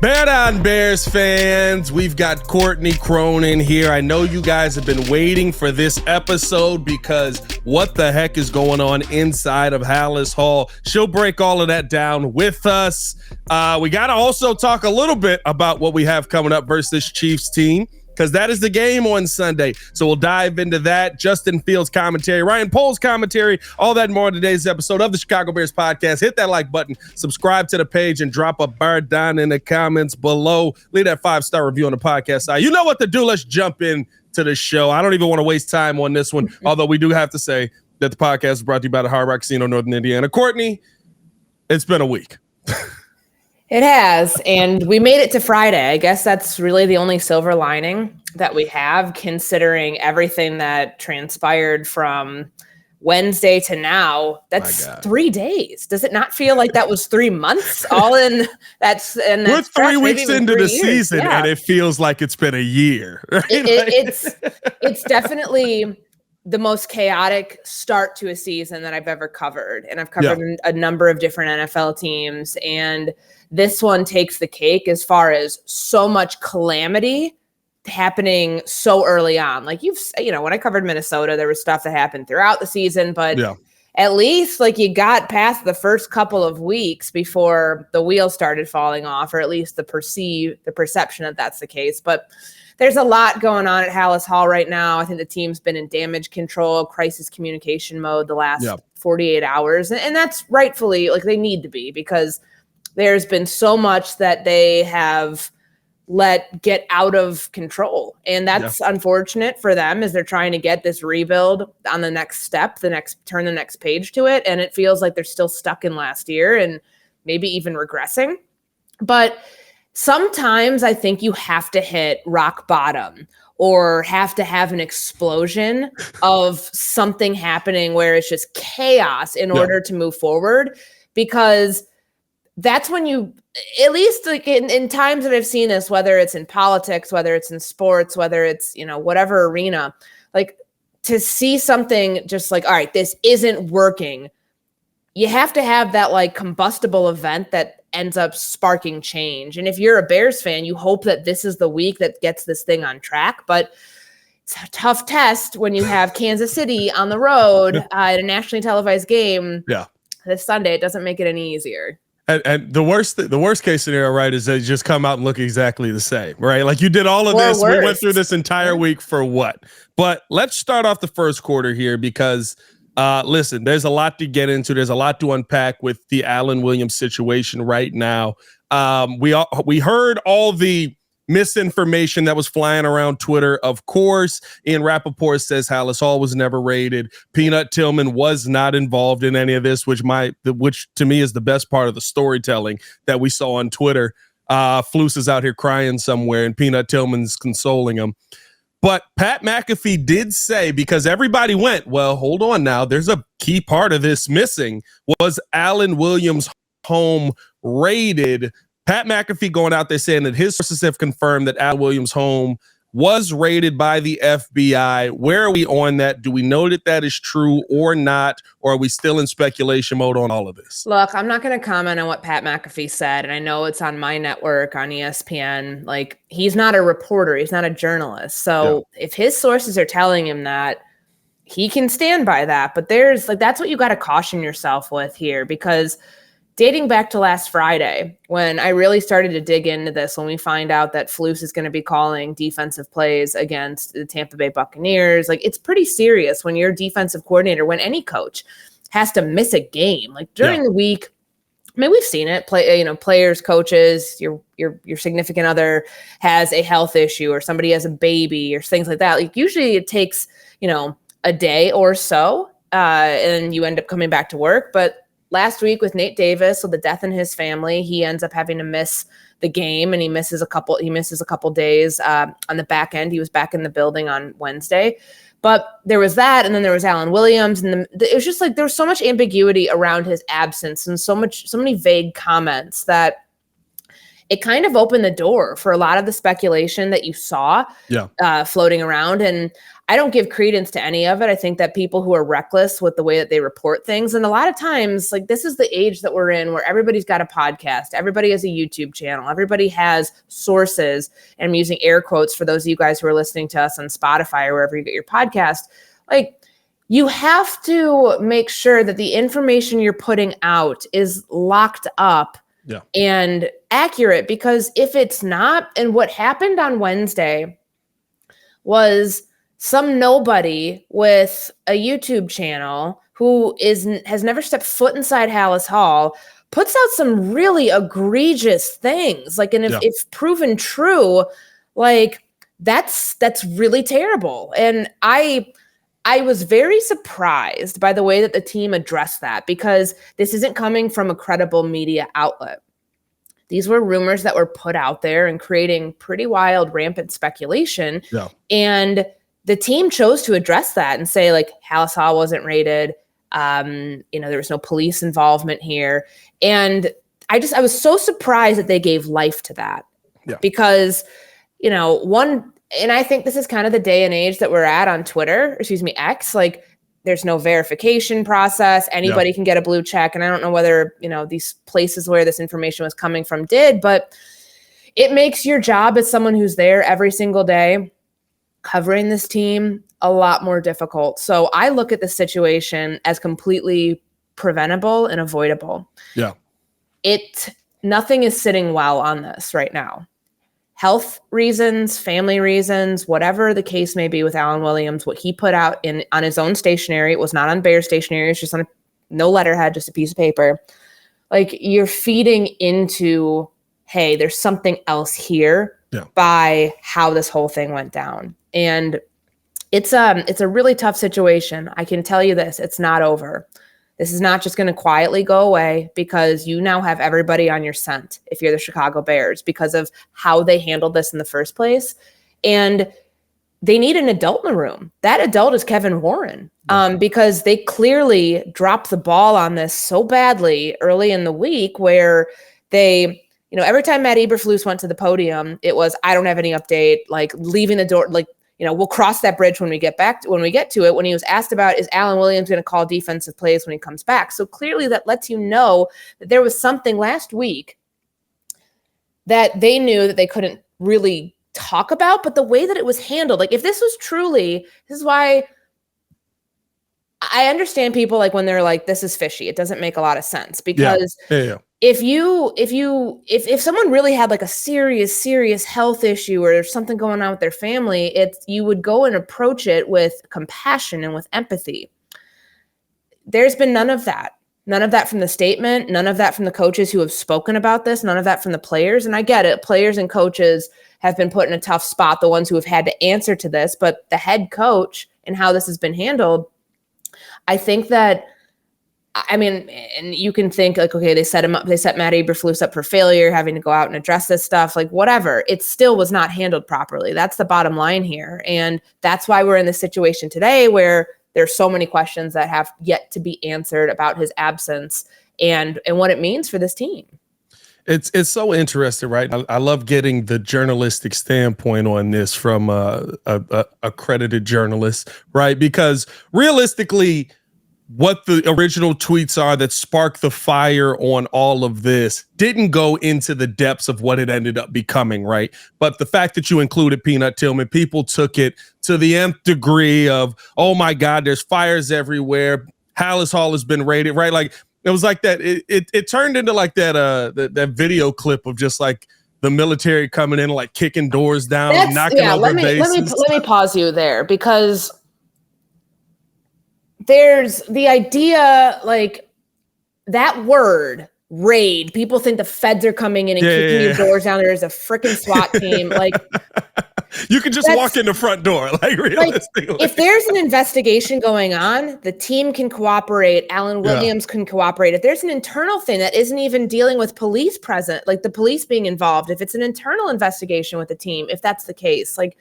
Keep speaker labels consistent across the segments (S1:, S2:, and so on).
S1: Bear down, Bears fans. We've got Courtney Cronin here. I know you guys have been waiting for this episode because what the heck is going on inside of Halas Hall? She'll break all of that down with us. We got to also talk a little bit about what we have coming up versus this Chiefs team, because that is the game on Sunday. So we'll dive into that. Justin Fields commentary, Ryan Poles commentary, all that and more in today's episode of the Chicago Bears podcast. Hit that like button, subscribe to the page, and drop a bar down in the comments below. Leave that 5-star review on the podcast side. You know what to do. Let's jump in to the show. I don't even want to waste time on this one, although we do have to say that the podcast is brought to you by the Hard Rock Casino, Northern Indiana. Courtney, it's been a week.
S2: It has, and we made it to Friday. I guess that's really the only silver lining that we have, considering everything that transpired from Wednesday to now. That's 3 days. Does it not feel like that was 3 months all in? We're 3
S1: weeks into the season, and it feels like it's been a year. Right?
S2: It's definitely the most chaotic start to a season that I've ever covered. And I've covered a number of different NFL teams. And this one takes the cake as far as so much calamity happening so early on. Like when I covered Minnesota, there was stuff that happened throughout the season, but at least like you got past the first couple of weeks before the wheels started falling off, or at least the perception that that's the case. But there's a lot going on at Halas Hall right now. I think the team's been in damage control, crisis communication mode the last 48 hours. And that's rightfully, like, they need to be, because there's been so much that they have let get out of control. And that's unfortunate for them, as they're trying to get this rebuild on the next step, turn the next page to it. And it feels like they're still stuck in last year and maybe even regressing. But sometimes I think you have to hit rock bottom or have to have an explosion of something happening where it's just chaos in order to move forward, because that's when you, at least like in times that I've seen this, whether it's in politics, whether it's in sports, whether it's, whatever arena, like to see something just like, all right, this isn't working. You have to have that like combustible event that ends up sparking change. And if you're a Bears fan, you hope that this is the week that gets this thing on track. But it's a tough test when you have Kansas City on the road at a nationally televised game this Sunday. It doesn't make it any easier.
S1: And the worst case scenario, right, is they just come out and look exactly the same, right? Like you did all of this. Worse. We went through this entire week for what? But let's start off the first quarter here, because listen, there's a lot to get into. There's a lot to unpack with the Alan Williams situation right now. We heard all the misinformation that was flying around Twitter. Of course, Ian Rappaport says Halas Hall was never raided. Peanut Tillman was not involved in any of this, which to me is the best part of the storytelling that we saw on Twitter. Flus is out here crying somewhere, and Peanut Tillman's consoling him. But Pat McAfee did say, because everybody went, well, hold on now, there's a key part of this missing. Was Alan Williams' home raided? Pat McAfee going out there saying that his sources have confirmed that Alan Williams' home was raided by the FBI. Where are we on that? Do we know that that is true or not? Or are we still in speculation mode on all of this?
S2: Look, I'm not going to comment on what Pat McAfee said. And I know it's on my network, on ESPN. Like, he's not a reporter. He's not a journalist. So if his sources are telling him that, he can stand by that. But that's what you got to caution yourself with here, because dating back to last Friday, when I really started to dig into this, when we find out that Flus is going to be calling defensive plays against the Tampa Bay Buccaneers, like, it's pretty serious when your defensive coordinator, when any coach has to miss a game, like during the week. I mean, we've seen it. Players, coaches, your significant other has a health issue, or somebody has a baby, or things like that. Like, usually it takes, a day or so, and you end up coming back to work. But last week with Nate Davis, with the death in his family, he ends up having to miss the game, and he misses a couple days on the back end. He was back in the building on Wednesday. But there was that, and then there was Alan Williams, and it was just like there was so much ambiguity around his absence, and so many vague comments that it kind of opened the door for a lot of the speculation that you saw floating around. And I don't give credence to any of it. I think that people who are reckless with the way that they report things, and a lot of times, like, this is the age that we're in where everybody's got a podcast, everybody has a YouTube channel, everybody has sources, and I'm using air quotes for those of you guys who are listening to us on Spotify or wherever you get your podcast. Like, you have to make sure that the information you're putting out is locked up and accurate, because if it's not, and what happened on Wednesday was some nobody with a YouTube channel who has never stepped foot inside Halas Hall puts out some really egregious things. Like, and if proven true, like, that's really terrible. And I was very surprised by the way that the team addressed that, because this isn't coming from a credible media outlet. These were rumors that were put out there and creating pretty wild, rampant speculation. Yeah. And the team chose to address that and say, like, Halas Hall wasn't raided. There was no police involvement here. And I was so surprised that they gave life to that. Yeah. Because, and I think this is kind of the day and age that we're at on X. Like, there's no verification process. Anybody can get a blue check. And I don't know whether, these places where this information was coming from did, but it makes your job as someone who's there every single day covering this team a lot more difficult. So I look at the situation as completely preventable and avoidable. Yeah. Nothing is sitting well on this right now. Health reasons, family reasons, whatever the case may be with Alan Williams, what he put out on his own stationery, it was not on Bear stationery, it's just on no letterhead, just a piece of paper. Like, you're feeding into, hey, there's something else here by how this whole thing went down. And it's a really tough situation. I can tell you this, it's not over. This is not just going to quietly go away, because you now have everybody on your scent if you're the Chicago Bears, because of how they handled this in the first place. And they need an adult in the room. That adult is Kevin Warren, because they clearly dropped the ball on this so badly early in the week, where they, every time Matt Eberflus went to the podium, it was, I don't have any update, like, leaving the door, like, we'll cross that bridge when we get to it. When he was asked about, is Alan Williams going to call defensive plays when he comes back? So clearly that lets you know that there was something last week that they knew that they couldn't really talk about, but the way that it was handled, like, if this was truly, this is why I understand people, like, when they're like, this is fishy, it doesn't make a lot of sense, because if someone really had, like, a serious health issue, or there's something going on with their family, you would go and approach it with compassion and with empathy. There's been none of that from the statement, none of that from the coaches who have spoken about this, none of that from the players. And I get it, players and coaches have been put in a tough spot, the ones who have had to answer to this, but the head coach and how this has been handled, I think that, I mean, and you can think, like, okay, they set Matt Eberflus up for failure, having to go out and address this stuff, like, whatever. It still was not handled properly. That's the bottom line here. And that's why we're in this situation today, where there's so many questions that have yet to be answered about his absence and what it means for this team.
S1: It's so interesting, right? I love getting the journalistic standpoint on this from a accredited journalist, right? Because realistically, what the original tweets are that sparked the fire on all of this didn't go into the depths of what it ended up becoming, right? But the fact that you included Peanut Tillman, people took it to the nth degree of, oh my God, there's fires everywhere. Halas Hall has been raided, right? Like, it was like that. It turned into like that video clip of just like the military coming in, like kicking doors down, knocking over bases.
S2: Let me pause you there, because there's the idea, like, that word raid. People think the feds are coming in and kicking your doors down. There's a freaking SWAT team. Like,
S1: you can just walk in the front door. Like, realistically,
S2: like, if there's an investigation going on, the team can cooperate. Alan Williams can cooperate. If there's an internal thing that isn't even dealing with police present, like the police being involved, if it's an internal investigation with the team, if that's the case, like,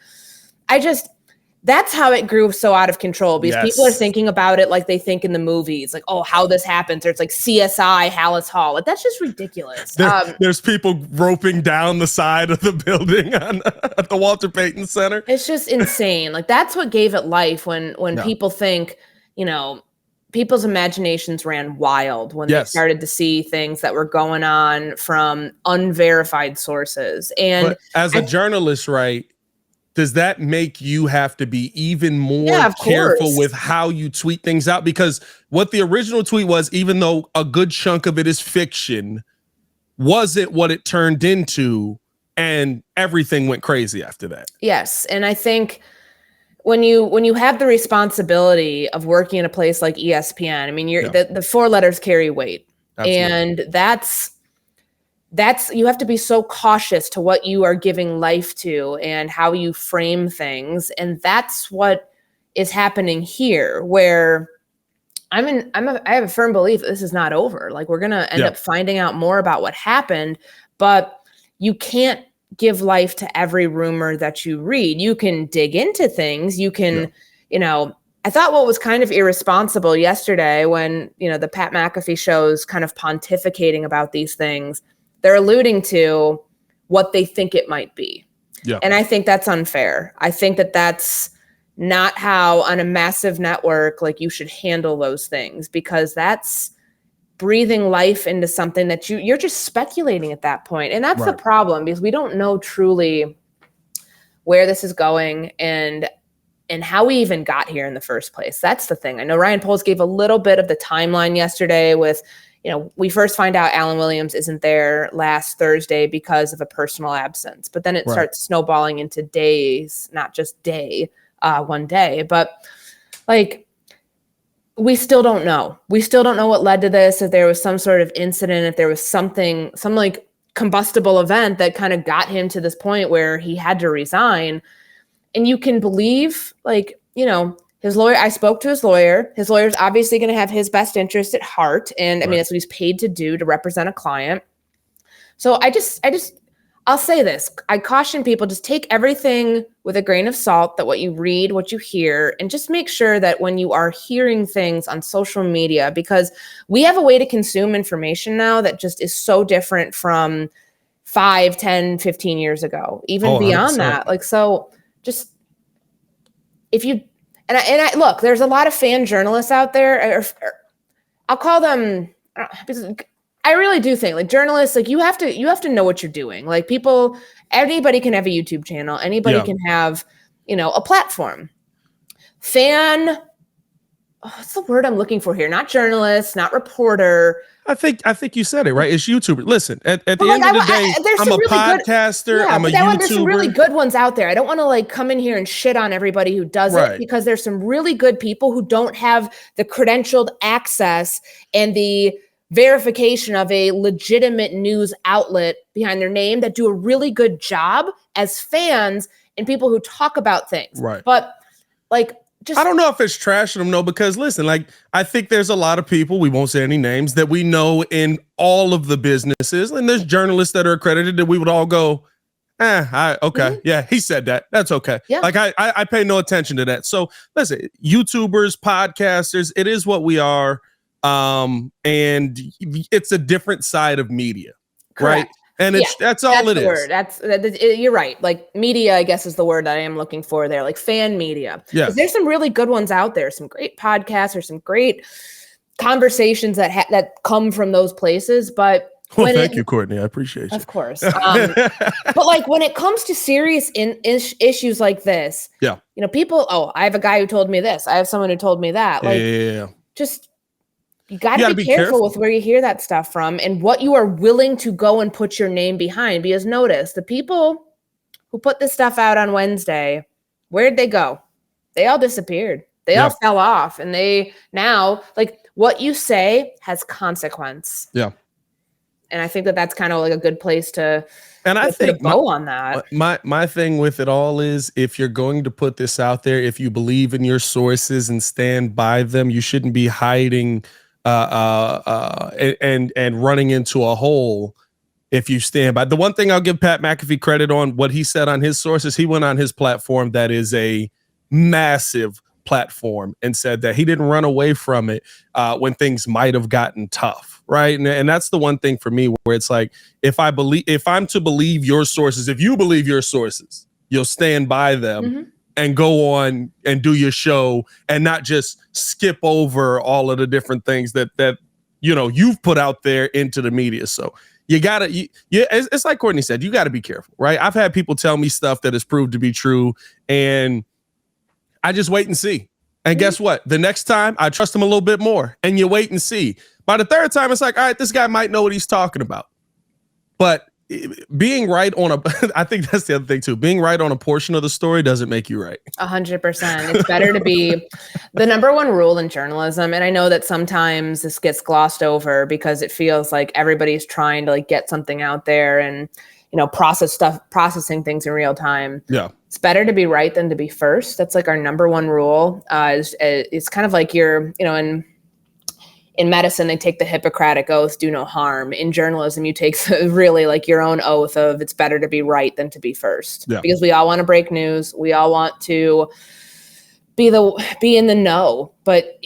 S2: that's how it grew so out of control, because people are thinking about it like they think in the movies, like, oh, how this happens. Or it's like CSI, Halas Hall. Like, that's just ridiculous.
S1: There's people roping down the side of the building at the Walter Payton Center.
S2: It's just insane. Like, that's what gave it life when people think, you know, people's imaginations ran wild when they started to see things that were going on from unverified sources. And
S1: but as a journalist, right, does that make you have to be even more careful with how you tweet things out? Because what the original tweet was, even though a good chunk of it is fiction, wasn't what it turned into, and everything went crazy after that.
S2: Yes. And I think when you have the responsibility of working in a place like ESPN, I mean, the 4 letters carry weight. Absolutely. And that's you have to be so cautious to what you are giving life to and how you frame things. And that's what is happening here, where I have a firm belief that this is not over. Like, we're going to end up finding out more about what happened, but you can't give life to every rumor that you read. You can dig into things. You can, you know, I thought what was kind of irresponsible yesterday when, you know, the Pat McAfee show's kind of pontificating about these things, they're alluding to what they think it might be. Yeah. And I think that's unfair. I think that that's not how, on a massive network, like, you should handle those things, because that's breathing life into something that you're just speculating at that point. And that's the problem, because we don't know truly where this is going and how we even got here in the first place. That's the thing. I know Ryan Poles gave a little bit of the timeline yesterday with, you know, we first find out Alan Williams isn't there last Thursday because of a personal absence, but then it starts snowballing into days, not just one day, but like, we still don't know. We still don't know what led to this, if there was some sort of incident, if there was some like combustible event that kind of got him to this point where he had to resign. And you can believe, like, you know, his lawyer, I spoke to his lawyer. His lawyer's obviously going to have his best interest at heart. And I mean, that's what he's paid to do, to represent a client. So I'll say this. I caution people, just take everything with a grain of salt, that what you read, what you hear, and just make sure that when you are hearing things on social media, because we have a way to consume information now that just is so different from 5, 10, 15 years ago, even beyond 100%. That. Like, so just, if you, and I look, there's a lot of fan journalists out there, or I'll call them, because I really do think, like, journalists, like, you have to know what you're doing. Like, anybody can have a YouTube channel. Anybody can have, you know, a platform. What's the word I'm looking for here? Not journalist, not reporter.
S1: I think you said it right. It's YouTuber. Listen, at the end of the day, I'm a podcaster. I'm a YouTuber.
S2: There's some really good ones out there. I don't want to, like, come in here and shit on everybody who does it, because there's some really good people who don't have the credentialed access and the verification of a legitimate news outlet behind their name that do a really good job as fans and people who talk about things. Right. But, like,
S1: I don't know if it's trashing them, no, because listen, like, I think there's a lot of people, we won't say any names, that we know in all of the businesses, and there's journalists that are accredited that we would all go, okay, yeah, he said that. That's okay. Yeah. Like, I pay no attention to that. So listen, YouTubers, podcasters, it is what we are. And it's a different side of media. Correct. Right. And that's all it is.
S2: Word. That's you're right. Like, media, I guess, is the word that I am looking for there. Like, fan media. Yeah. There's some really good ones out there. Some great podcasts, or some great conversations that come from those places. But
S1: thank you, Courtney. I appreciate you.
S2: Of course. But, like, when it comes to serious issues like this, you know, people. Oh, I have a guy who told me this. I have someone who told me that. Like, just. You got to be careful with where you hear that stuff from and what you are willing to go and put your name behind. Because notice, the people who put this stuff out on Wednesday, where'd they go? They all disappeared. They all fell off. And they now, like, what you say has consequence. Yeah. And I think that that's kind of like a good place to put a bow on that.
S1: My thing with it all is, if you're going to put this out there, if you believe in your sources and stand by them, you shouldn't be hiding and running into a hole if you stand by. The one thing I'll give Pat McAfee credit on, what he said on his sources, he went on his platform that is a massive platform and said that he didn't run away from it when things might have gotten tough, right? And that's the one thing for me where it's like, if I'm to believe your sources, if you believe your sources, you'll stand by them and go on and do your show and not just skip over all of the different things that you've put out there into the media. So you gotta, it's like Courtney said, you got to be careful, right? I've had people tell me stuff that has proved to be true, and I just wait and see. And guess what? The next time I trust him a little bit more, and you wait and see. By the third time, it's like, all right, this guy might know what he's talking about. But being right on I think that's the other thing too. Being right on a portion of the story doesn't make you right.
S2: 100%. It's better to be the number one rule in journalism. And I know that sometimes this gets glossed over because it feels like everybody's trying to like get something out there and, processing things in real time.
S1: Yeah.
S2: It's better to be right than to be first. That's like our number one rule. It's kind of like in medicine, they take the Hippocratic oath, do no harm. In journalism, you take really like your own oath of it's better to be right than to be first.
S1: Yeah.
S2: Because we all want to break news. We all want to be in the know, but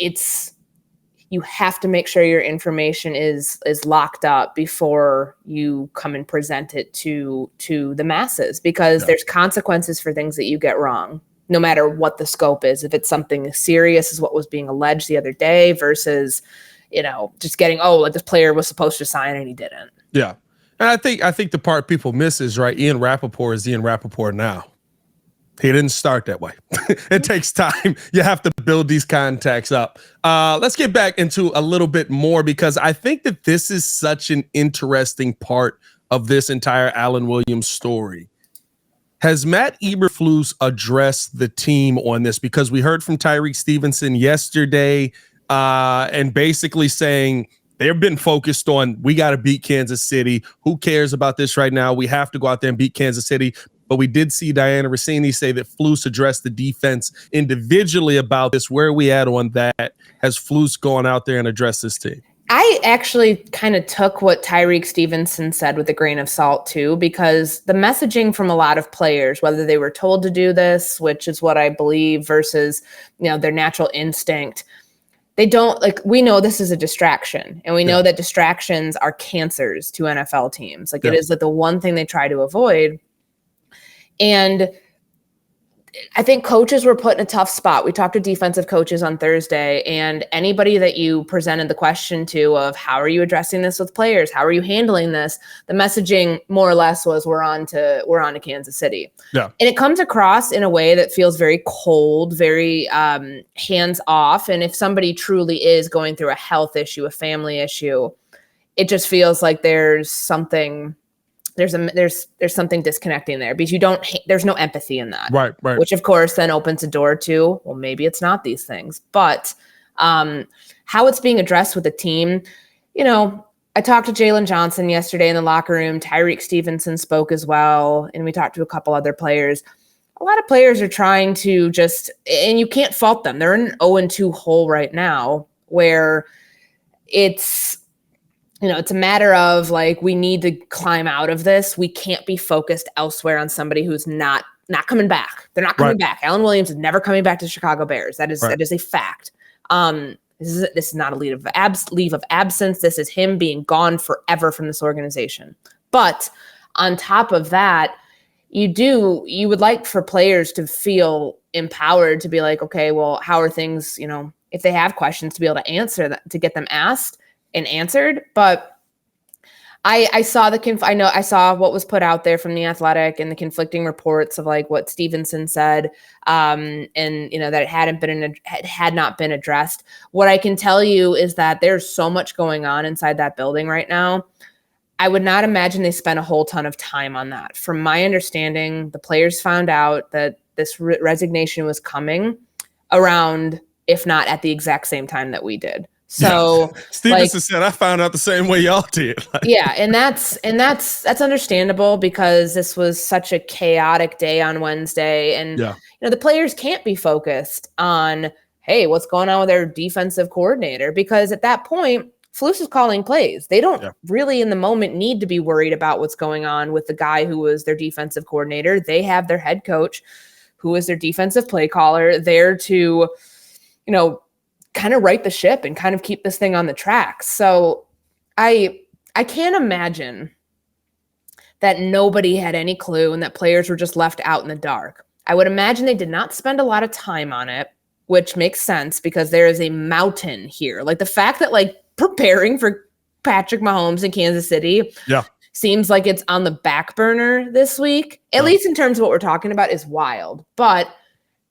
S2: you have to make sure your information is locked up before you come and present it to the masses, because there's consequences for things that you get wrong, no matter what the scope is. If it's something as serious as what was being alleged the other day versus just getting, this player was supposed to sign and he didn't.
S1: Yeah. And I think the part people miss is, right, Ian Rappaport is Ian Rappaport now. He didn't start that way. It takes time. You have to build these contacts up. Let's get back into a little bit more, because I think that this is such an interesting part of this entire Alan Williams story. Has Matt Eberflus addressed the team on this? Because we heard from Tyreek Stevenson yesterday, and basically saying they've been focused on, we got to beat Kansas City. Who cares about this right now? We have to go out there and beat Kansas City. But we did see Diana Rossini say that Flus addressed the defense individually about this. Where are we at on that? Has Flus gone out there and addressed this team?
S2: I actually kind of took what Tyreek Stevenson said with a grain of salt too, because the messaging from a lot of players, whether they were told to do this, which is what I believe, versus their natural instinct, they don't we know this is a distraction, and we know that distractions are cancers to NFL teams. It is the one thing they try to avoid. And I think coaches were put in a tough spot. We talked to defensive coaches on Thursday, and anybody that you presented the question to of how are you addressing this with players? How are you handling this? The messaging more or less was we're on to Kansas City.
S1: Yeah.
S2: And it comes across in a way that feels very cold, very hands off. And if somebody truly is going through a health issue, a family issue, it just feels like there's something disconnecting there, because there's no empathy in that.
S1: Right.
S2: Which of course then opens a door to, well, maybe it's not these things, but how it's being addressed with the team. I talked to Jalen Johnson yesterday in the locker room. Tyreek Stevenson spoke as well. And we talked to a couple other players. A lot of players are trying to and you can't fault them. They're in an 0-2 hole right now, where it's a matter of we need to climb out of this. We can't be focused elsewhere on somebody who's not coming back. They're not coming back. Alan Williams is never coming back to the Chicago Bears. That is a fact. This is not a leave of absence. This is him being gone forever from this organization. But on top of that, you would like for players to feel empowered to be like, okay, well, how are things, if they have questions, to be able to answer that, to get them asked and answered. But I saw I saw what was put out there from The Athletic and the conflicting reports of what Stevenson said, and that it had not been addressed. What I can tell you is that there's so much going on inside that building right now. I would not imagine they spent a whole ton of time on that. From my understanding, the players found out that this resignation was coming around, if not at the exact same time that we did. So
S1: Stevenson said, I found out the same way y'all did.
S2: Yeah. And that's understandable, because this was such a chaotic day on Wednesday. And, the players can't be focused on, hey, what's going on with their defensive coordinator? Because at that point, Flus is calling plays. They don't really in the moment need to be worried about what's going on with the guy who was their defensive coordinator. They have their head coach who is their defensive play caller, there to, kind of right the ship and kind of keep this thing on the tracks. So I can't imagine that nobody had any clue and that players were just left out in the dark. I would imagine they did not spend a lot of time on it, which makes sense because there is a mountain here. Like the fact that preparing for Patrick Mahomes in Kansas City seems like it's on the back burner this week, at least in terms of what we're talking about, is wild. But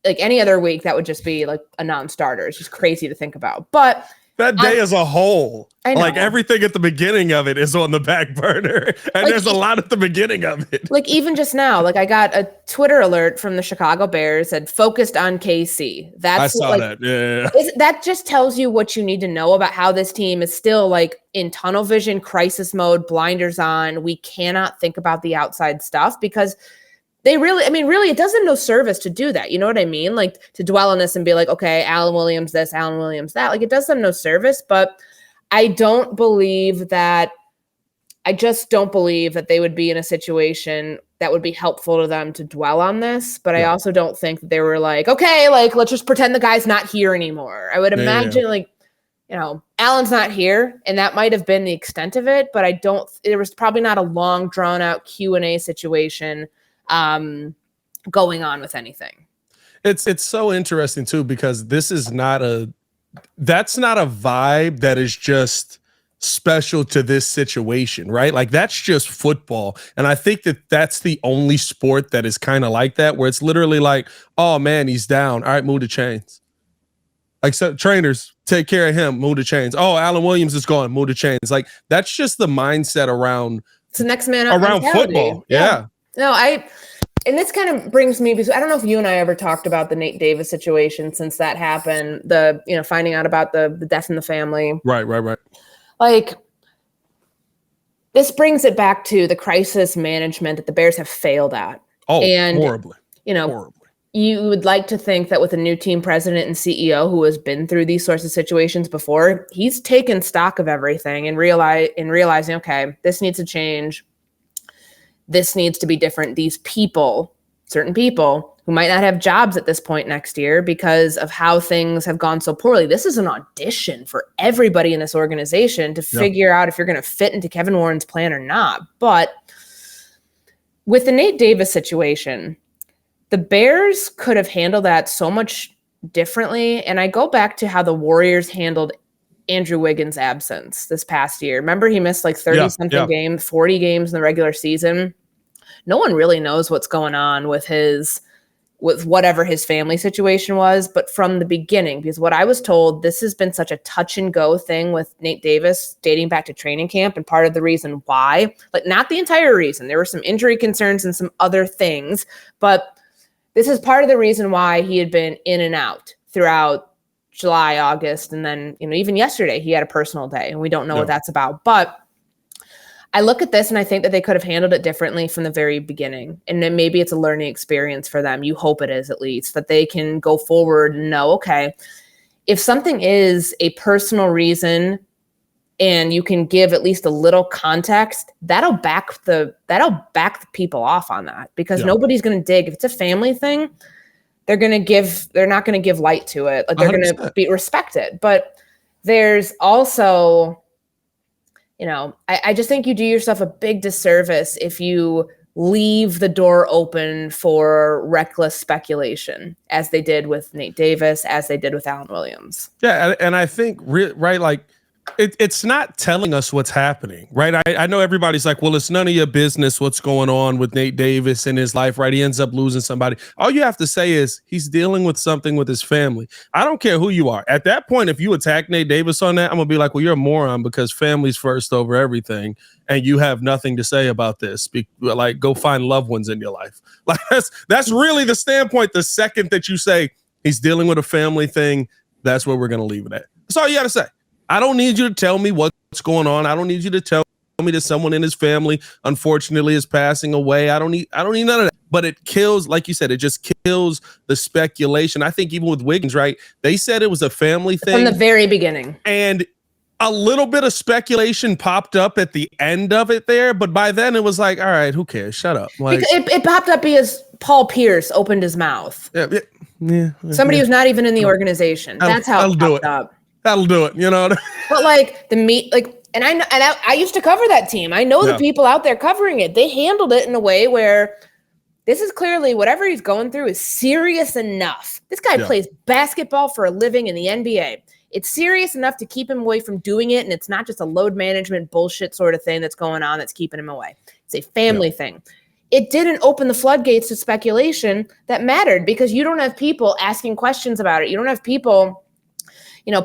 S2: any other week, that would just be a non-starter. It's just crazy to think about. But
S1: that day as a whole, everything at the beginning of it is on the back burner. And there's a lot at the beginning of it.
S2: Even just now, I got a Twitter alert from the Chicago Bears that focused on KC.
S1: I saw that. Yeah.
S2: That just tells you what you need to know about how this team is still in tunnel vision, crisis mode, blinders on. We cannot think about the outside stuff because they really, it does them no service to do that. You know what I mean? To dwell on this and be okay, Alan Williams this, Alan Williams that. It does them no service, but I just don't believe that they would be in a situation that would be helpful to them to dwell on this. But I also don't think that they were okay, let's just pretend the guy's not here anymore. I would imagine Alan's not here, and that might have been the extent of it, but there was probably not a long drawn out Q&A situation going on with anything.
S1: It's so interesting too, because this is that's not a vibe that is just special to this situation, right? That's just football. And I think that's the only sport that is kind of like that, where it's literally oh man, he's down. All right, move the chains. So trainers, take care of him, move the chains. Oh, Alan Williams is gone, move the chains. That's just the mindset around
S2: it's the next man up
S1: around
S2: mentality.
S1: Football. Yeah.
S2: No, and this kind of brings me, because I don't know if you and I ever talked about the Nate Davis situation since that happened, finding out about the death in the family.
S1: Right.
S2: This brings it back to the crisis management that the Bears have failed at.
S1: Oh, and horribly. Horribly.
S2: You would like to think that with a new team president and CEO who has been through these sorts of situations before, he's taken stock of everything and realizing, okay, this needs to change. This needs to be different. These people, certain people who might not have jobs at this point next year because of how things have gone so poorly. This is an audition for everybody in this organization to figure out if you're going to fit into Kevin Warren's plan or not. But with the Nate Davis situation, the Bears could have handled that so much differently. And I go back to how the Warriors handled Andrew Wiggins' absence this past year. Remember, he missed 30-something games, 40 games in the regular season. No one really knows what's going on with whatever his family situation was. But from the beginning, because what I was told, this has been such a touch and go thing with Nate Davis dating back to training camp. And part of the reason why, not the entire reason, there were some injury concerns and some other things, but this is part of the reason why he had been in and out throughout July, August, and then, even yesterday he had a personal day, and we don't know what that's about. But I look at this and I think that they could have handled it differently from the very beginning. And then maybe it's a learning experience for them. You hope it is, at least, that they can go forward and know, okay, if something is a personal reason and you can give at least a little context, that'll back the people off on that, because nobody's going to dig. If it's a family thing, they're not going to give light to it. They're going to be respected. But there's also, I just think you do yourself a big disservice if you leave the door open for reckless speculation, as they did with Nate Davis, as they did with Alan Williams.
S1: Yeah. And I think, it's not telling us what's happening, right? I know everybody's well, it's none of your business what's going on with Nate Davis in his life, right? He ends up losing somebody. All you have to say is he's dealing with something with his family. I don't care who you are. At that point, if you attack Nate Davis on that, I'm going to be well, you're a moron, because family's first over everything, and you have nothing to say about this. Go find loved ones in your life. That's really the standpoint. The second that you say he's dealing with a family thing, that's where we're going to leave it at. That's all you got to say. I don't need you to tell me what's going on. I don't need you to tell me that someone in his family, unfortunately, is passing away. I don't need none of that. But it kills, like you said, it just kills the speculation. I think even with Wiggins, right? They said it was a family thing
S2: from the very beginning.
S1: And a little bit of speculation popped up at the end of it there, but by then it was like, all right, who cares? Shut up. Like,
S2: it popped up because Paul Pierce opened his mouth.
S1: Yeah.
S2: Somebody who's not even in the organization. That's how it popped up.
S1: That'll do it. You know.
S2: But like and I used to cover that team. I know the people out there covering it. They handled it in a way where this is clearly whatever he's going through is serious enough. This guy plays basketball for a living in the NBA. It's serious enough to keep him away from doing it, and it's not just a load management bullshit sort of thing that's going on that's keeping him away. It's a family thing. It didn't open the floodgates to speculation that mattered because you don't have people asking questions about it. You don't have people,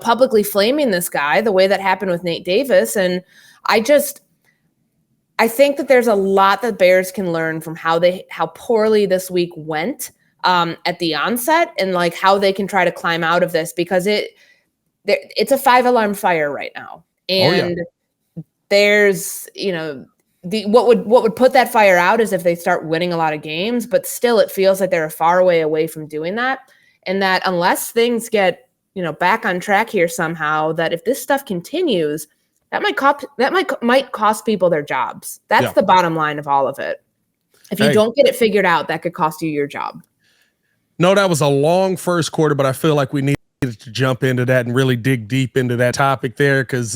S2: publicly flaming this guy the way that happened with Nate Davis. And I think that there's a lot that Bears can learn from how poorly this week went at the onset, and like how they can try to climb out of this, because it's a 5-alarm fire right now. And there's, what would put that fire out is if they start winning a lot of games, but still it feels like they're a far way away from doing that. And that unless things get, back on track here somehow, that if this stuff continues, that might cost people their jobs. That's the bottom line of all of it. If you don't get it figured out, that could cost you your job.
S1: No, that was a long first quarter, but I feel like we need to jump into that and really dig deep into that topic there, because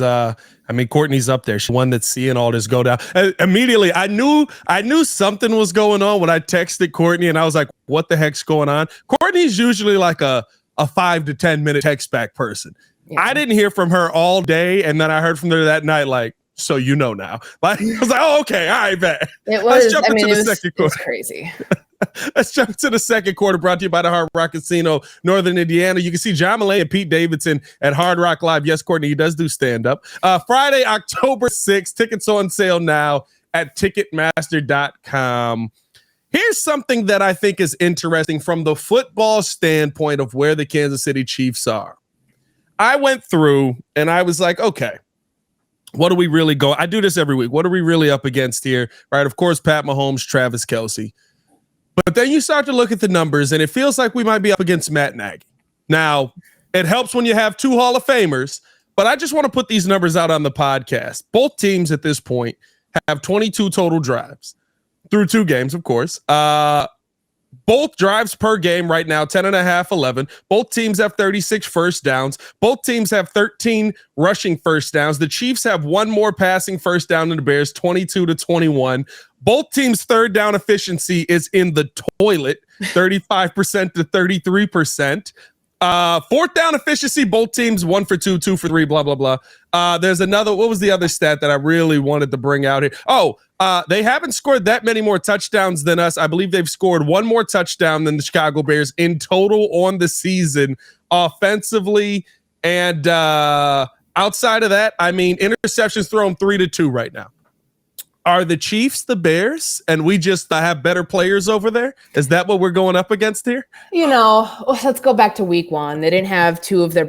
S1: Courtney's up there. She's one that's seeing all this go down. Immediately, I knew something was going on when I texted Courtney, and I was like, "What the heck's going on?" Courtney's usually like a 5 to 10 minute text back person. Yeah. I didn't hear from her all day, and then I heard from her that night, like, so now. Like, I was like, "Oh, okay, all right, bet." Let's jump into the second quarter.
S2: It's crazy.
S1: Let's jump to the second quarter, brought to you by the Hard Rock Casino, Northern Indiana. You can see John Millay and Pete Davidson at Hard Rock Live. Yes, Courtney, he does do stand-up. Friday, October 6th. Tickets on sale now at Ticketmaster.com. Here's something that I think is interesting from the football standpoint of where the Kansas City Chiefs are. I went through and I was like, okay, what do we really go? I do this every week. What are we really up against here? Right? Of course, Pat Mahomes, Travis Kelce. But then you start to look at the numbers, and it feels like we might be up against Matt Nagy. Now, it helps when you have two Hall of Famers, but I just want to put these numbers out on the podcast. Both teams at this point have 22 total drives through 2 games, of course. Both drives per game right now, 10.5, 11. Both teams have 36 first downs. Both teams have 13 rushing first downs. The Chiefs have 1 more passing first down than the Bears, 22-21. Both teams' third down efficiency is in the toilet, 35% to 33%. Fourth down efficiency, both teams 1 for 2, 2 for 3, blah, blah, blah. There's another, what was the other stat that I really wanted to bring out here? They haven't scored that many more touchdowns than us. I believe they've scored 1 more touchdown than the Chicago Bears in total on the season offensively. And outside of that, interceptions thrown 3-2 right now. Are the Chiefs the Bears and we just have better players over there? Is that what we're going up against here?
S2: Let's go back to week 1. They didn't have 2 of their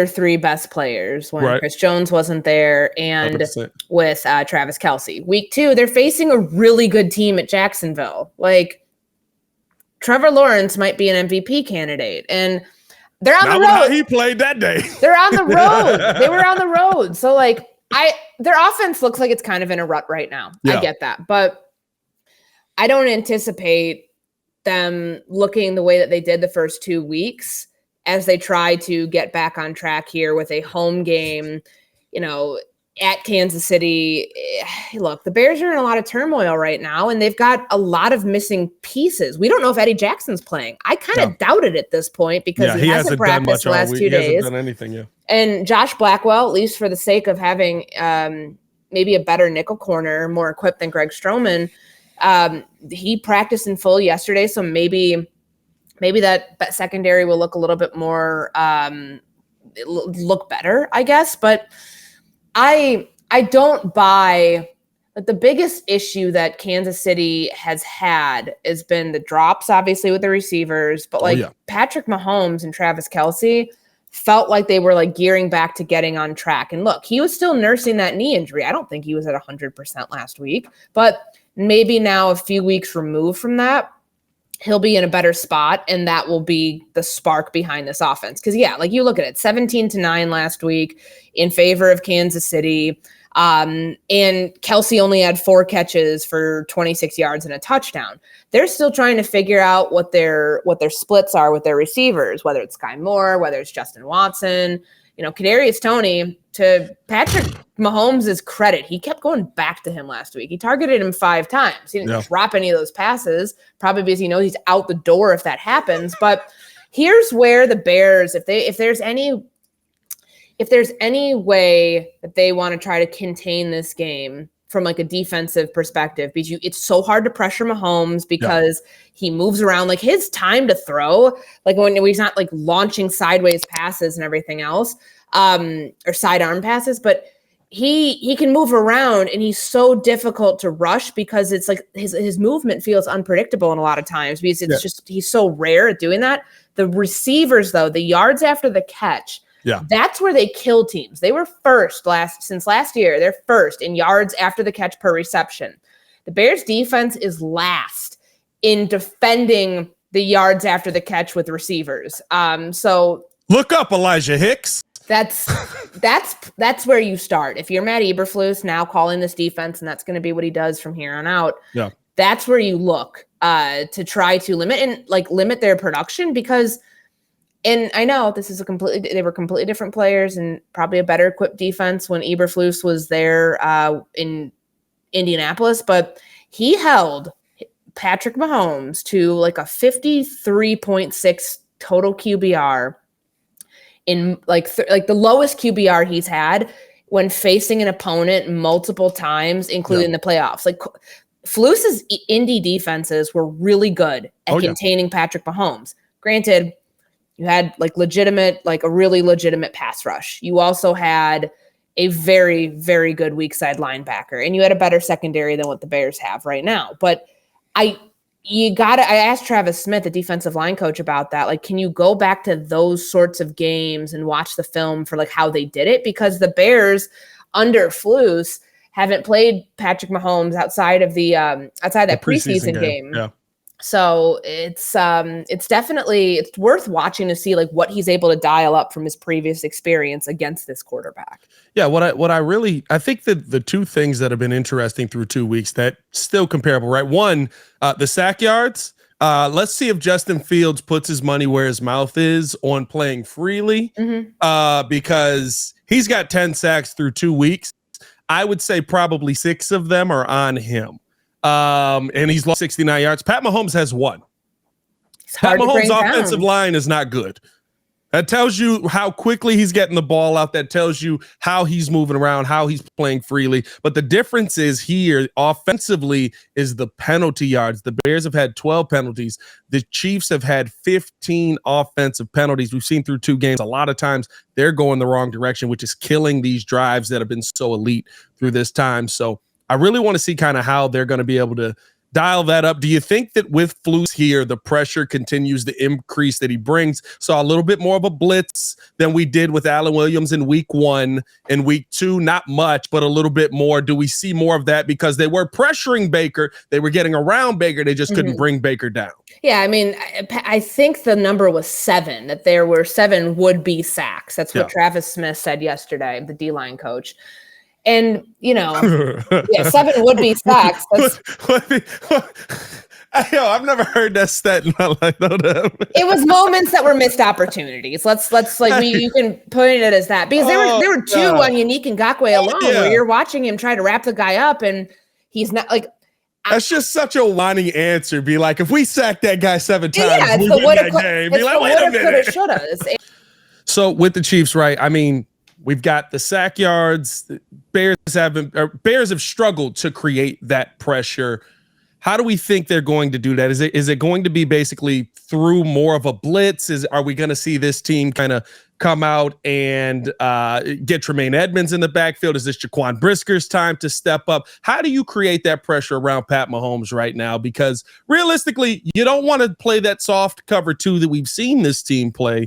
S2: 3 best players when Chris Jones wasn't there, and 100%. With Travis Kelce. Week 2, they're facing a really good team at Jacksonville. Like, Trevor Lawrence might be an MVP candidate, and they're on the road.
S1: How he played that day.
S2: They're on the road. They were on the road. So, like, their offense looks like it's kind of in a rut right now. Yeah. I get that. But I don't anticipate them looking the way that they did the first 2 weeks as they try to get back on track here with a home game, at Kansas City. Look, the Bears are in a lot of turmoil right now, and they've got a lot of missing pieces. We don't know if Eddie Jackson's playing. I kind of doubt it at this point because he hasn't practiced the last 2 days. He hasn't done anything, And Josh Blackwell, at least for the sake of having maybe a better nickel corner, more equipped than Greg Stroman, he practiced in full yesterday, so maybe that secondary will look a little bit more look better, I guess. But I don't buy that. The biggest issue that Kansas City has had has been the drops, obviously, with the receivers, but Patrick Mahomes and Travis Kelce felt like they were like gearing back to getting on track. And look, he was still nursing that knee injury. I don't think he was at 100% last week, but maybe now a few weeks removed from that. he'll be in a better spot, and that will be the spark behind this offense. Because, yeah, like you look at it, 17-9 last week in favor of Kansas City. And Kelsey only had 4 catches for 26 yards and a touchdown. They're still trying to figure out what their splits are with their receivers, whether it's Sky Moore, whether it's Justin Watson. Kadarius Toney, to Patrick Mahomes' credit, he kept going back to him last week. He targeted him 5 times. He didn't drop any of those passes, probably because he knows he's out the door if that happens. But here's where the Bears, if there's any way that they want to try to contain this game from like a defensive perspective, because it's so hard to pressure Mahomes because he moves around, like his time to throw, like when he's not like launching sideways passes and everything else, or sidearm passes, but he can move around, and he's so difficult to rush because it's like his movement feels unpredictable in a lot of times because it's just, he's so rare at doing that. The receivers though, the yards after the catch, that's where they kill teams. They were first since last year. They're first in yards after the catch per reception. The Bears defense is last in defending the yards after the catch with receivers. So
S1: look up Elijah Hicks.
S2: That's where you start. If you're Matt Eberflus now calling this defense, and that's going to be what he does from here on out. Yeah, that's where you look to try to limit their production because. And I know this is they were completely different players and probably a better equipped defense when Eberflus was there in Indianapolis, but he held Patrick Mahomes to like a 53.6 total QBR in like the lowest QBR he's had when facing an opponent multiple times, including the playoffs. Like Flus's Indy defenses were really good at containing Patrick Mahomes. Granted, you had a really legitimate pass rush. You also had a very, very good weak side linebacker, and you had a better secondary than what the Bears have right now. But I asked Travis Smith, the defensive line coach, about that. Like, can you go back to those sorts of games and watch the film for like how they did it? Because the Bears under Flus haven't played Patrick Mahomes outside that preseason game. Yeah. So it's definitely worth watching to see like what he's able to dial up from his previous experience against this quarterback.
S1: Yeah, I think that the two things that have been interesting through 2 weeks that still comparable, right? One, the sack yards. Let's see if Justin Fields puts his money where his mouth is on playing freely, because he's got 10 sacks through 2 weeks. I would say probably 6 of them are on him. And he's lost 69 yards. Pat Mahomes has 1. Pat Mahomes' offensive line is not good. That tells you how quickly he's getting the ball out. That tells you how he's moving around, how he's playing freely. But the difference is here offensively is the penalty yards. The Bears have had 12 penalties. The Chiefs have had 15 offensive penalties. We've seen through 2 games. A lot of times they're going the wrong direction, which is killing these drives that have been so elite through this time. So I really want to see kind of how they're going to be able to dial that up. Do you think that with Flus here, the pressure continues to increase that he brings? Saw a little bit more of a blitz than we did with Allen Williams in week 1. In week 2, not much, but a little bit more. Do we see more of that? Because they were pressuring Baker. They were getting around Baker. They just couldn't bring Baker down.
S2: Yeah, I mean, I think the number was 7, that there were 7 would-be sacks. That's what Travis Smith said yesterday, the D-line coach. And, 7 would-be sacks.
S1: I've never heard that stat in my life.
S2: It was moments that were missed opportunities. Let's you can put it as that, because there were 2 on Unique Ngakoue alone where you're watching him try to wrap the guy up, and he's not like.
S1: That's just such a whining answer. Be like, if we sack that guy 7 times, we win that game. Be like, wait a minute. So with the Chiefs, right? I mean, we've got the sack yards. Bears have struggled to create that pressure. How do we think they're going to do that? Is it going to be basically through more of a blitz? Are we going to see this team kind of come out and get Tremaine Edmonds in the backfield? Is this Jaquan Brisker's time to step up? How do you create that pressure around Pat Mahomes right now? Because realistically, you don't want to play that soft cover 2 that we've seen this team play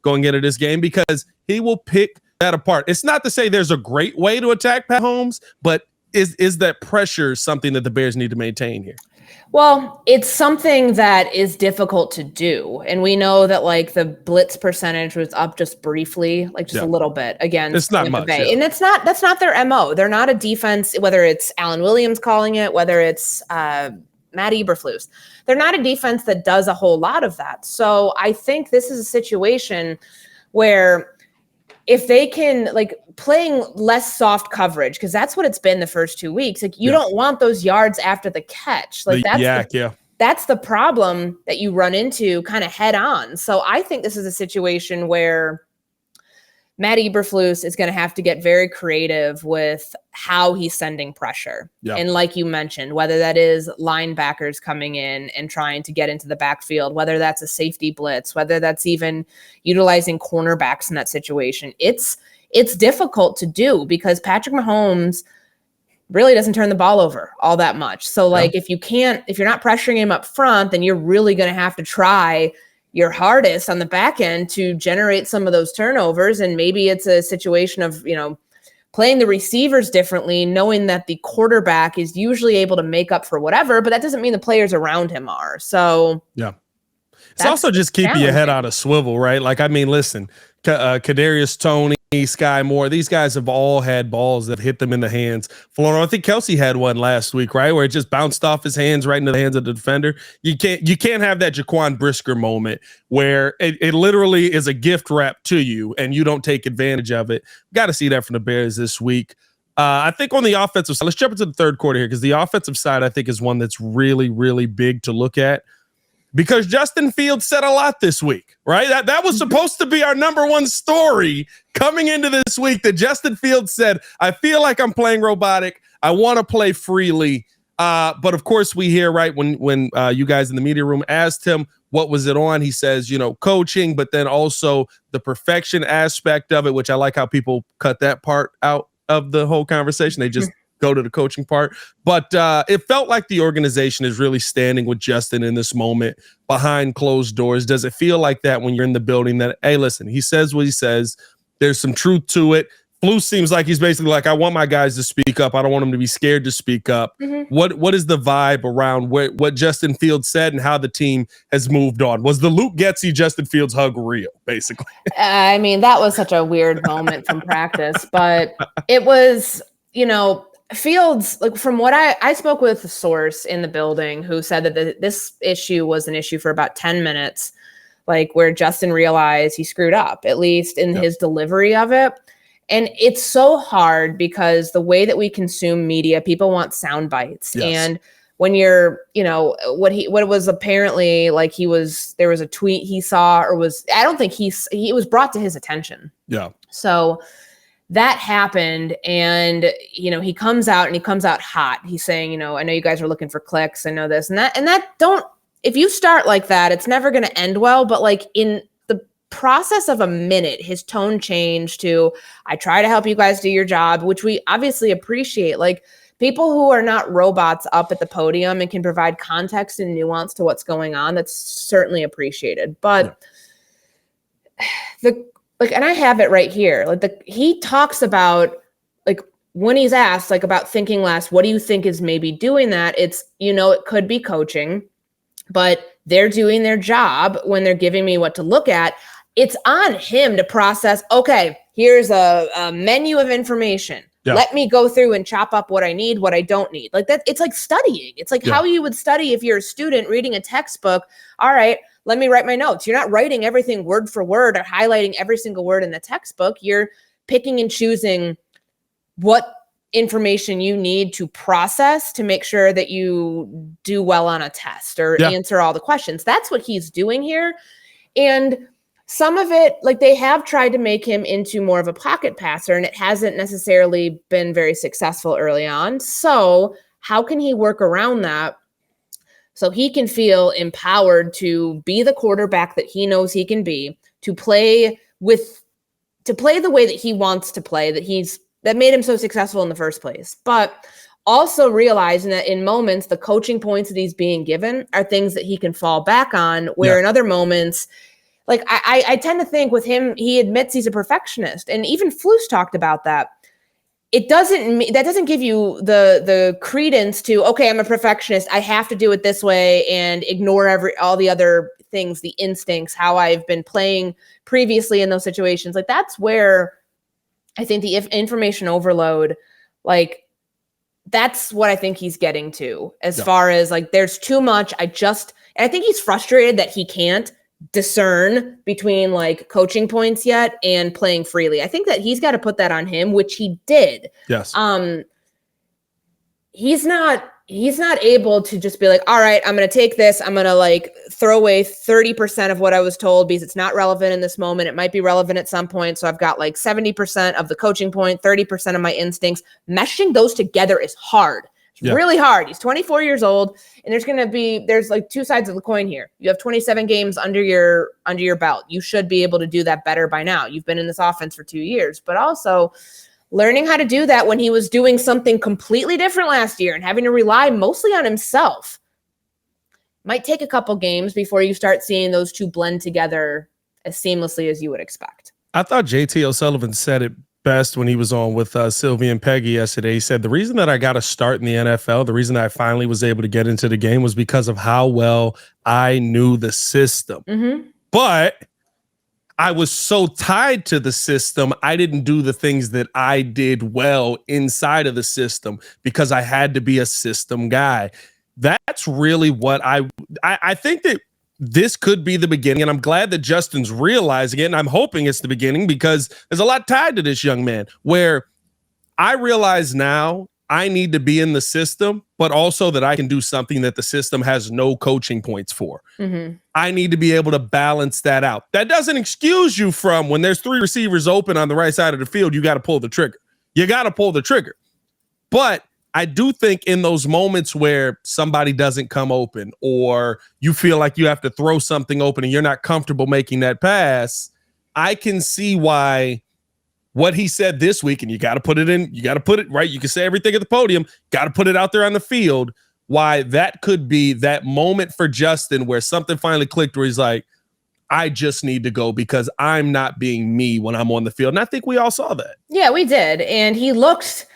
S1: going into this game, because he will pick that apart. It's not to say there's a great way to attack Pat Mahomes, but is that pressure something that the Bears need to maintain here?
S2: Well, it's something that is difficult to do. And we know that like the blitz percentage was up just briefly, like just a little bit against
S1: it's not
S2: Tampa
S1: much.
S2: Bay.
S1: Yeah.
S2: And that's not their MO. They're not a defense, whether it's Alan Williams calling it, whether it's Matt Eberflus. They're not a defense that does a whole lot of that. So I think this is a situation where if they can like playing less soft coverage, because that's what it's been the first 2 weeks. Like you don't want those yards after the catch. Like that's the problem that you run into kind of head on. So I think this is a situation where Matt Eberflus is going to have to get very creative with how he's sending pressure. Yeah. And like you mentioned, whether that is linebackers coming in and trying to get into the backfield, whether that's a safety blitz, whether that's even utilizing cornerbacks in that situation, it's difficult to do because Patrick Mahomes really doesn't turn the ball over all that much. So like if you're not pressuring him up front, then you're really going to have to try your hardest on the back end to generate some of those turnovers. And maybe it's a situation of, playing the receivers differently, knowing that the quarterback is usually able to make up for whatever, but that doesn't mean the players around him are. So
S1: yeah, it's also just keeping your head out of swivel, right? Like, I mean, listen, Kadarius Toney, Sky Moore, these guys have all had balls that hit them in the hands. Florida, I think Kelsey had one last week, right, where it just bounced off his hands right into the hands of the defender. You can't have that Jaquan Brisker moment where it literally is a gift wrap to you and you don't take advantage of it. Got to see that from the Bears this week. I think on the offensive side, let's jump into the third quarter here because the offensive side I think is one that's really, really big to look at. Because Justin Fields said a lot this week, right? That was supposed to be our number one story coming into this week, that Justin Fields said, I feel like I'm playing robotic. I want to play freely. But of course we hear, right, when you guys in the media room asked him, what was it on? He says, coaching, but then also the perfection aspect of it, which I like how people cut that part out of the whole conversation. They just go to the coaching part. But it felt like the organization is really standing with Justin in this moment behind closed doors. Does it feel like that when you're in the building that, hey, listen, he says what he says. There's some truth to it. Flus seems like he's basically like, I want my guys to speak up. I don't want them to be scared to speak up. Mm-hmm. What is the vibe around what Justin Fields said and how the team has moved on? Was the Luke Getsy Justin Fields hug real, basically?
S2: I mean, that was such a weird moment from practice, but it was, Fields, like from what I spoke with a source in the building who said that this issue was an issue for about 10 minutes, like where Justin realized he screwed up, at least in his delivery of it. And it's so hard because the way that we consume media, people want sound bites. Yes. And when you're, what it was apparently like there was a tweet he saw I don't think it was brought to his attention. Yeah. So that happened, and he comes out hot. He's saying, I know you guys are looking for clicks. I know this and that if you start like that, it's never going to end well. But like in the process of a minute, his tone changed to, I try to help you guys do your job, which we obviously appreciate. Like people who are not robots up at the podium and can provide context and nuance to what's going on, that's certainly appreciated. But and I have it right here. He talks about like when he's asked like about thinking less, what do you think is maybe doing that? It's, it could be coaching, but they're doing their job when they're giving me what to look at. It's on him to process. Okay, here's a menu of information. Yeah. Let me go through and chop up what I need, what I don't need. Like that. It's like studying. It's like how you would study if you're a student reading a textbook. All right, let me write my notes. You're not writing everything word for word or highlighting every single word in the textbook. You're picking and choosing what information you need to process to make sure that you do well on a test or answer all the questions. That's what he's doing here. And some of it, like they have tried to make him into more of a pocket passer, and it hasn't necessarily been very successful early on. So how can he work around that so he can feel empowered to be the quarterback that he knows he can be, to play the way that he wants to play, that made him so successful in the first place, but also realizing that in moments, the coaching points that he's being given are things that he can fall back on, where in other moments, like I tend to think with him, he admits he's a perfectionist. And even Flus talked about that. that doesn't give you the credence to, okay, I'm a perfectionist, I have to do it this way and ignore all the other things, the instincts, how I've been playing previously in those situations. Like, that's where I think the information overload, like, that's what I think he's getting to as far as like, there's too much. And I think he's frustrated that he can't discern between like coaching points yet and playing freely. I think that he's got to put that on him, which he did.
S1: Yes.
S2: He's not able to just be like, all right, I'm going to take this. I'm going to like throw away 30% of what I was told because it's not relevant in this moment. It might be relevant at some point. So I've got like 70% of the coaching point, 30% of my instincts. Meshing those together is hard. It's really hard. He's 24 years old, and there's like two sides of the coin here. You have 27 games under your belt. You should be able to do that better by now. You've been in this offense for 2 years, but also learning how to do that when he was doing something completely different last year and having to rely mostly on himself might take a couple games before you start seeing those two blend together as seamlessly as you would expect.
S1: I thought JT O'Sullivan said it best when he was on with Sylvie and Peggy yesterday. He said, the reason that I got to start in the NFL, the reason I finally was able to get into the game was because of how well I knew the system. Mm-hmm. But I was so tied to the system, I didn't do the things that I did well inside of the system because I had to be a system guy. That's really what I think that this could be the beginning, and I'm glad that Justin's realizing it, and I'm hoping it's the beginning because there's a lot tied to this young man where I realize now I need to be in the system, but also that I can do something that the system has no coaching points for. Mm-hmm. I need to be able to balance that out. That doesn't excuse you from when there's 3 receivers open on the right side of the field, you got to pull the trigger. You got to pull the trigger. But I do think in those moments where somebody doesn't come open or you feel like you have to throw something open and you're not comfortable making that pass, I can see why what he said this week, and you got to put it in, you got to put it right. You can say everything at the podium, got to put it out there on the field. Why that could be that moment for Justin where something finally clicked where he's like, I just need to go because I'm not being me when I'm on the field. And I think we all saw that.
S2: Yeah, we did. And he looked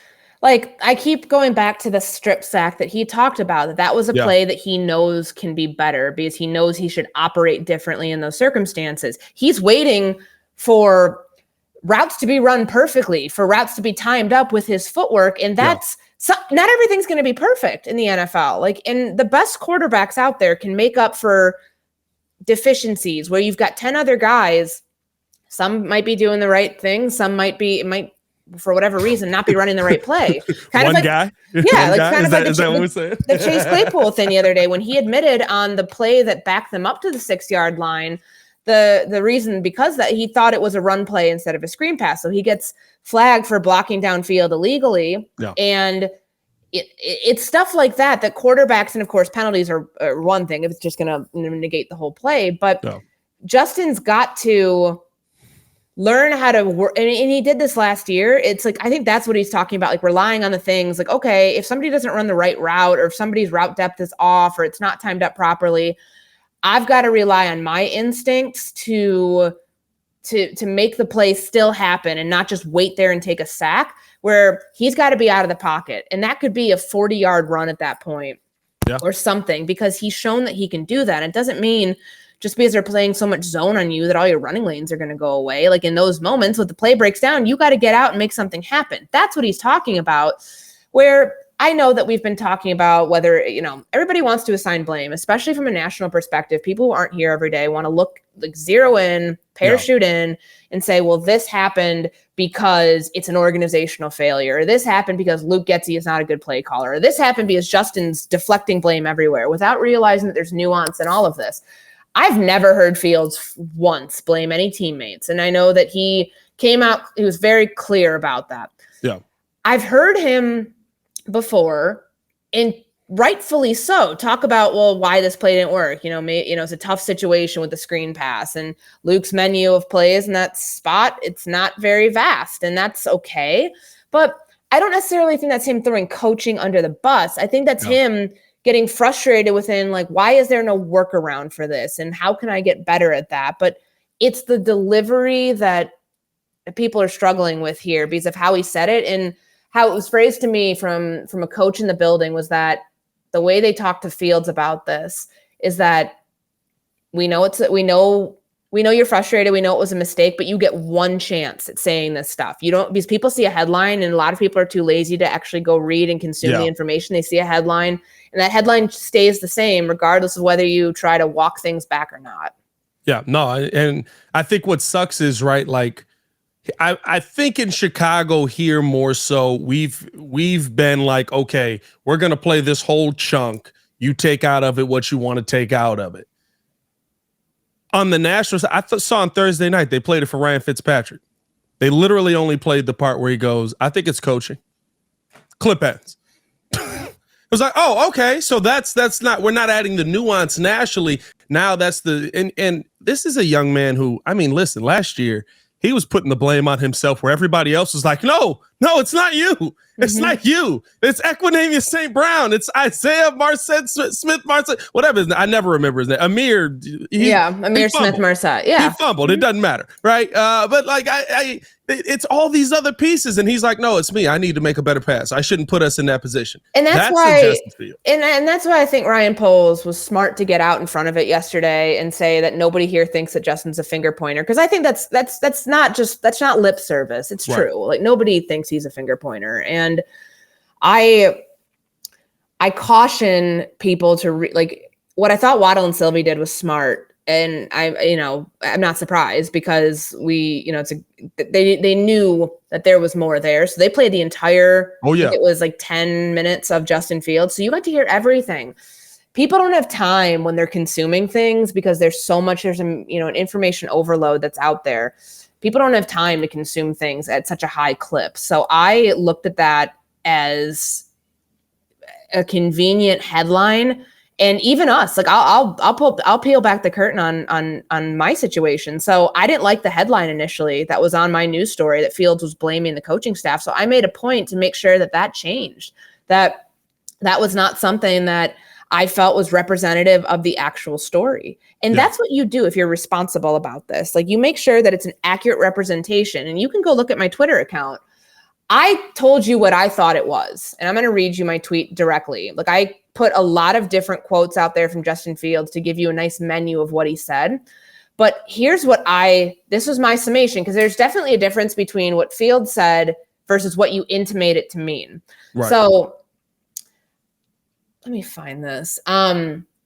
S2: like, I keep going back to the strip sack that he talked about, that was a play that he knows can be better because he knows he should operate differently in those circumstances. He's waiting for routes to be run perfectly, for routes to be timed up with his footwork. And that's not everything's going to be perfect in the NFL. Like, and the best quarterbacks out there can make up for deficiencies where you've got 10 other guys. Some might be doing the right thing. Some might for whatever reason, not be running the right play.
S1: Kind of like, guy?
S2: Yeah.
S1: One
S2: like kind of like
S1: the
S2: Chase Claypool thing the other day when he admitted on the play that backed them up to the 6-yard line, the reason because that he thought it was a run play instead of a screen pass. So he gets flagged for blocking downfield illegally. Yeah. And it's stuff like that quarterbacks, and of course penalties are one thing if it's just going to negate the whole play. But Justin's got to learn how to work. And he did this last year. It's like, I think that's what he's talking about. Like relying on the things like, okay, if somebody doesn't run the right route or if somebody's route depth is off or it's not timed up properly, I've got to rely on my instincts to make the play still happen and not just wait there and take a sack where he's got to be out of the pocket. And that could be a 40-yard run at that point or something because he's shown that he can do that. It doesn't mean just because they're playing so much zone on you that all your running lanes are going to go away. Like in those moments when the play breaks down, you got to get out and make something happen. That's what he's talking about, where I know that we've been talking about whether, everybody wants to assign blame, especially from a national perspective. People who aren't here every day want to zero in, parachute in and say, well, this happened because it's an organizational failure. Or this happened because Luke Getsy is not a good play caller. Or this happened because Justin's deflecting blame everywhere without realizing that there's nuance in all of this. I've never heard Fields once blame any teammates. And I know that he came out, he was very clear about that.
S1: Yeah.
S2: I've heard him before, and rightfully so, talk about, well, why this play didn't work. It's a tough situation with the screen pass and Luke's menu of plays in that spot. It's not very vast, and that's okay. But I don't necessarily think that's him throwing coaching under the bus. I think that's him getting frustrated within, like, why is there no workaround for this? And how can I get better at that? But it's the delivery that people are struggling with here because of how he said it and how it was phrased to me from a coach in the building was that the way they talked to Fields about this is that we know you're frustrated. We know it was a mistake, but you get one chance at saying this stuff. You don't, because people see a headline and a lot of people are too lazy to actually go read and consume the information. They see a headline and that headline stays the same regardless of whether you try to walk things back or not.
S1: Yeah, no. And I think what sucks is, right, like, I think in Chicago here more so, we've been like, okay, we're going to play this whole chunk. You take out of it what you want to take out of it. On the national side, I saw on Thursday night, they played it for Ryan Fitzpatrick. They literally only played the part where he goes, I think it's coaching. Clip ends. It was like, oh, okay. So that's not, we're not adding the nuance nationally. Now that's and this is a young man who, I mean, listen, last year, he was putting the blame on himself where everybody else was like, no, it's not you. It's not you. It's Equinemius St. Brown. It's Isaiah Smith Marset, whatever his name. I never remember his name. Amir
S2: Smith Marset. Yeah.
S1: He fumbled. It doesn't matter. Right. But like it's all these other pieces. And he's like, no, it's me. I need to make a better pass. I shouldn't put us in that position.
S2: And that's why, and that's why I think Ryan Poles was smart to get out in front of it yesterday and say that nobody here thinks that Justin's a finger pointer. Cause I think that's not lip service. It's true. Like nobody thinks he's a finger pointer. And I caution people to like what I thought Waddle and Sylvie did was smart. And I'm not surprised because they knew that there was more there. So they played the entire, it was like 10 minutes of Justin Fields. So you got to hear everything. People don't have time when they're consuming things because there's an information overload that's out there. People don't have time to consume things at such a high clip. So I looked at that as a convenient headline. And even us, like I'll peel back the curtain on my situation. So I didn't like the headline initially that was on my news story that Fields was blaming the coaching staff. So I made a point to make sure that changed, that was not something that I felt was representative of the actual story. And that's what you do if you're responsible about this. Like you make sure that it's an accurate representation. And you can go look at my Twitter account. I told you what I thought it was. And I'm going to read you my tweet directly. Like I put a lot of different quotes out there from Justin Fields to give you a nice menu of what he said. But here's what this was my summation, because there's definitely a difference between what Fields said versus what you intimate it to mean. Right. So let me find this.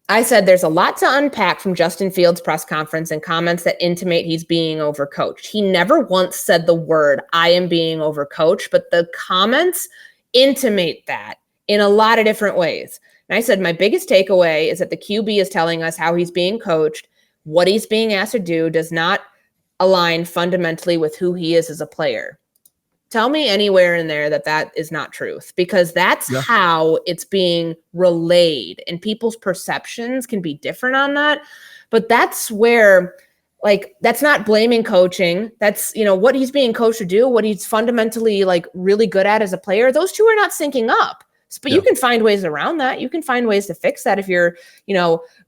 S2: I said there's a lot to unpack from Justin Fields' press conference and comments that intimate he's being overcoached. He never once said the word, I am being overcoached, but the comments intimate that in a lot of different ways. And I said, my biggest takeaway is that the QB is telling us how he's being coached. What he's being asked to do does not align fundamentally with who he is as a player. Tell me anywhere in there that is not truth, because that's how it's being relayed, and people's perceptions can be different on that. But that's where, like, that's not blaming coaching. That's, what he's being coached to do, what he's fundamentally like really good at as a player. Those two are not syncing up. But you can find ways around that. You can find ways to fix that if you're,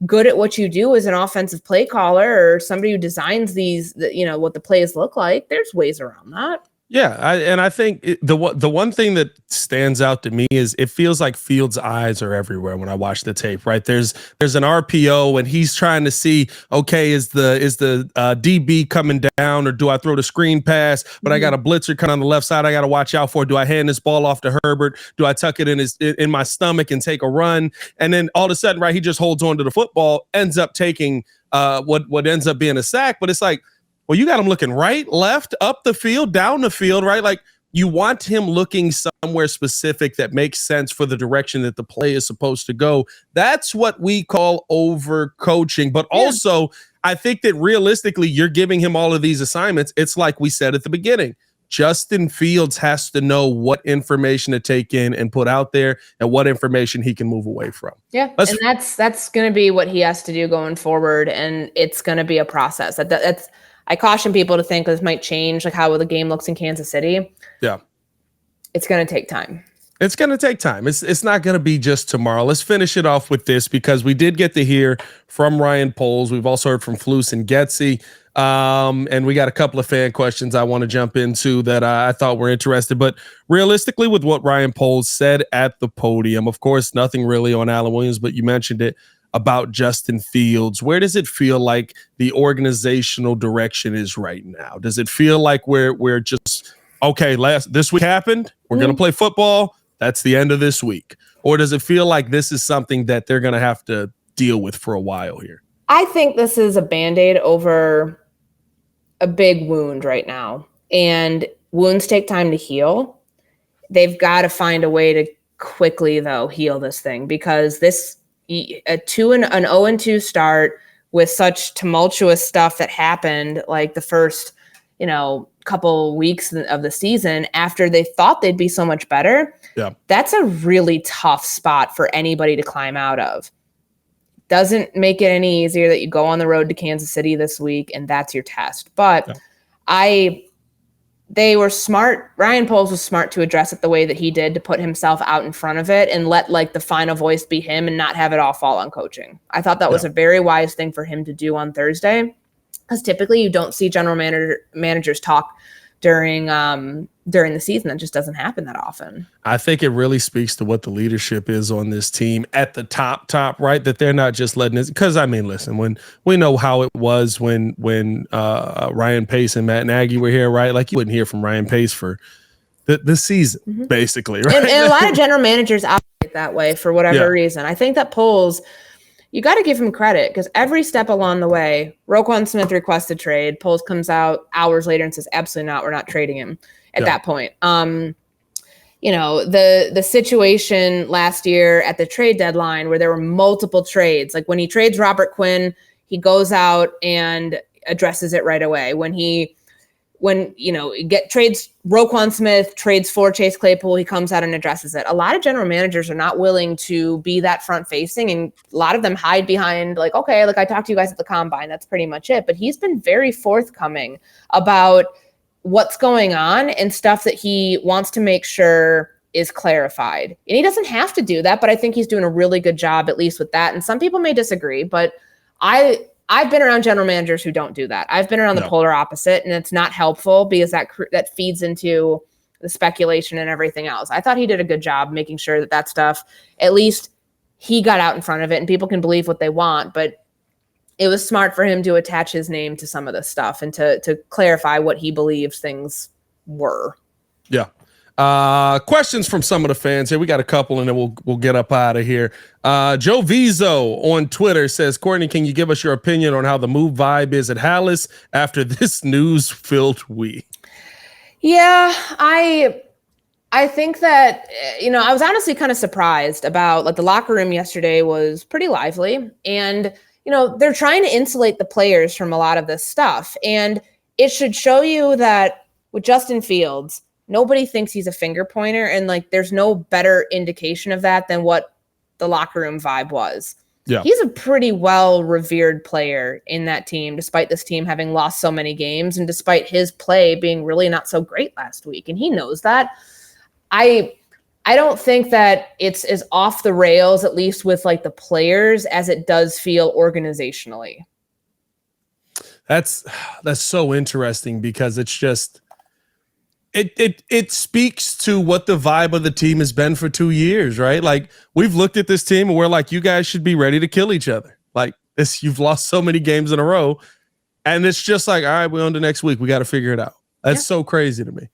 S2: good at what you do as an offensive play caller or somebody who designs these, what the plays look like. There's ways around that.
S1: Yeah, I think the one thing that stands out to me is it feels like Fields' eyes are everywhere when I watch the tape. Right, there's an RPO and he's trying to see, okay, is the DB coming down, or do I throw the screen pass? But I got a blitzer coming on the left side. I got to watch out for. Do I hand this ball off to Herbert? Do I tuck it in my stomach and take a run? And then all of a sudden, right, he just holds on to the football, ends up taking what ends up being a sack. But it's like, well, you got him looking right, left, up the field, down the field, right? Like you want him looking somewhere specific that makes sense for the direction that the play is supposed to go. That's what we call overcoaching. But also, I think that realistically, you're giving him all of these assignments. It's like we said at the beginning. Justin Fields has to know what information to take in and put out there and what information he can move away from.
S2: Yeah, and that's going to be what he has to do going forward, and it's going to be a process. I caution people to think this might change, like how the game looks in Kansas City. Yeah. It's going to take time.
S1: It's going to take time. It's not going to be just tomorrow. Let's finish it off with this, because we did get to hear from Ryan Poles. We've also heard from Flus and Getsy. And we got a couple of fan questions I want to jump into that I thought were interested. But realistically, with what Ryan Poles said at the podium, of course, nothing really on Allen Williams, but you mentioned it about Justin Fields. Where does it feel like the organizational direction is right now? Does it feel like we're just, okay, this week happened, we're going to play football, that's the end of this week? Or does it feel like this is something that they're going to have to deal with for a while here?
S2: I think this is a Band-Aid over a big wound right now. And wounds take time to heal. They've got to find a way to quickly, though, heal this thing, because an 0-2 start with such tumultuous stuff that happened, like the first, couple weeks of the season after they thought they'd be so much better.
S1: Yeah. That's
S2: a really tough spot for anybody to climb out of. Doesn't make it any easier that you go on the road to Kansas City this week and that's your test. But they were smart. Ryan Poles was smart to address it the way that he did, to put himself out in front of it and let the final voice be him and not have it all fall on coaching. I thought that was a very wise thing for him to do on Thursday, because typically you don't see general managers talk during the season. That just doesn't happen that often. I think it really speaks to what the leadership is on this team at the top, right? That they're not just letting it, because listen, when we know how it was when Ryan Pace and Matt Nagy were here, right? Like, you wouldn't hear from Ryan Pace for the season, basically, right? And a lot of general managers operate that way for whatever reason. I think that Poles, you got to give him credit, because every step along the way, Roquan Smith requested trade. Poles comes out hours later and says, absolutely not, we're not trading him at that point. The situation last year at the trade deadline where there were multiple trades, like when he trades Robert Quinn, he goes out and addresses it right away. Trades Roquan Smith, trades for Chase Claypool, he comes out and addresses it. A lot of general managers are not willing to be that front facing, and a lot of them hide behind I talked to you guys at the combine, that's pretty much it. But he's been very forthcoming about what's going on and stuff that he wants to make sure is clarified. And he doesn't have to do that, but I think he's doing a really good job, at least with that. And some people may disagree, but I've been around general managers who don't do that. I've been around the polar opposite, and it's not helpful, because that feeds into the speculation and everything else. I thought he did a good job making sure that stuff, at least he got out in front of it, and people can believe what they want, but it was smart for him to attach his name to some of this stuff and to clarify what he believes things were. Yeah.
S1: Questions from some of the fans here. We got a couple, and then we'll get up out of here. Joe Vizo on Twitter says, Courtney, can you give us your opinion on how the move vibe is at Halas after this news-filled week?
S2: Yeah, I think that, I was honestly kind of surprised about, the locker room yesterday was pretty lively, and, they're trying to insulate the players from a lot of this stuff. And it should show you that with Justin Fields, nobody thinks he's a finger pointer, and there's no better indication of that than what the locker room vibe was. Yeah. He's a pretty well revered player in that team, despite this team having lost so many games and despite his play being really not so great last week. And he knows that. I don't think that it's as off the rails, at least with the players, as it does feel organizationally.
S1: That's so interesting, because it's just, It speaks to what the vibe of the team has been for 2 years, right? We've looked at this team and we're you guys should be ready to kill each other. You've lost so many games in a row, and it's just all right, we're on to next week. We got to figure it out. That's so crazy to me.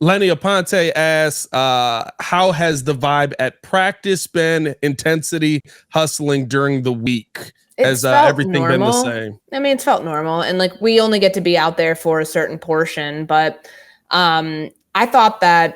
S1: Lenny Aponte asks, how has the vibe at practice been? Intensity, hustling during the week? Has everything been the same?
S2: I mean, it's felt normal. And we only get to be out there for a certain portion. But I thought that,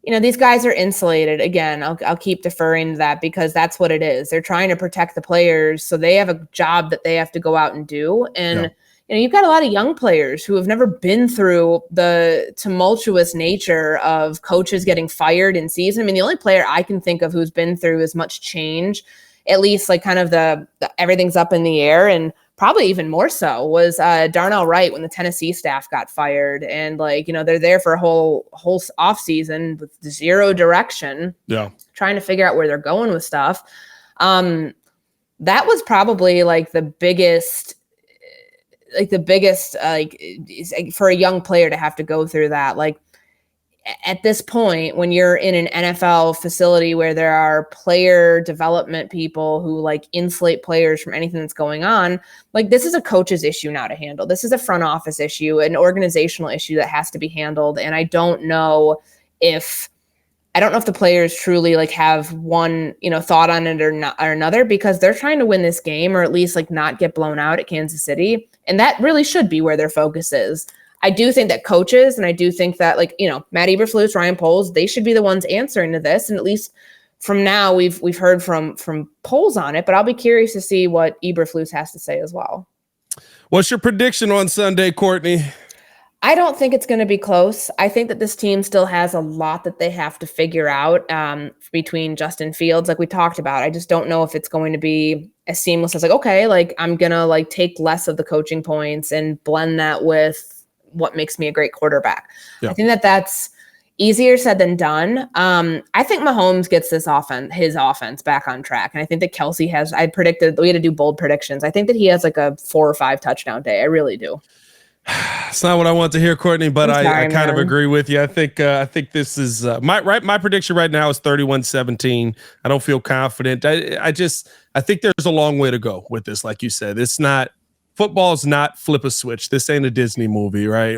S2: these guys are insulated. Again, I'll keep deferring to that, because that's what it is. They're trying to protect the players. So they have a job that they have to go out and do. And, you've got a lot of young players who have never been through the tumultuous nature of coaches getting fired in season. I mean, the only player I can think of who's been through as much change, at least kind of the everything's up in the air, and probably even more so, was Darnell Wright when the Tennessee staff got fired. And they're there for a whole off season with zero direction, trying to figure out where they're going with stuff. that was probably like the biggest for a young player to have to go through that. Like at this point, when you're in an NFL facility where there are player development people who like insulate players from anything that's going on, like this is a coach's issue now to handle. This is a front office issue, an organizational issue that has to be handled. And I don't know if the players truly like have one, thought on it or another, because they're trying to win this game, or at least like not get blown out at Kansas City. And that really should be where their focus is. I do think that coaches, and I do think that Matt Eberflus, Ryan Poles, they should be the ones answering to this. And at least from now, we've heard from Poles on it, but I'll be curious to see what Eberflus has to say as well.
S1: What's your prediction on Sunday, Courtney?
S2: I don't think it's going to be close. I think that this team still has a lot that they have to figure out between Justin Fields, like we talked about. I just don't know if it's going to be as seamless as I'm going to take less of the coaching points and blend that with what makes me a great quarterback. Yeah. I think that that's easier said than done. I think Mahomes gets his offense back on track. And I think that Kelsey I predicted, we had to do bold predictions. I think that he has like a 4 or 5 touchdown day. I really do.
S1: It's not what I want to hear, Courtney, but I kind of agree with you. I think this is my prediction right now is 31-17. I don't feel confident. I think there's a long way to go with this. Like you said, football's not flip a switch. This ain't a Disney movie, right?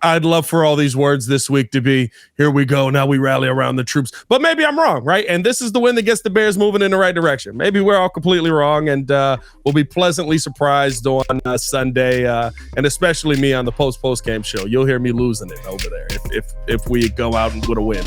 S1: I'd love for all these words this week to be, here we go, now we rally around the troops. But maybe I'm wrong, right? And this is the win that gets the Bears moving in the right direction. Maybe we're all completely wrong, and we'll be pleasantly surprised on Sunday, and especially me on the post-game show. You'll hear me losing it over there if we go out with a win.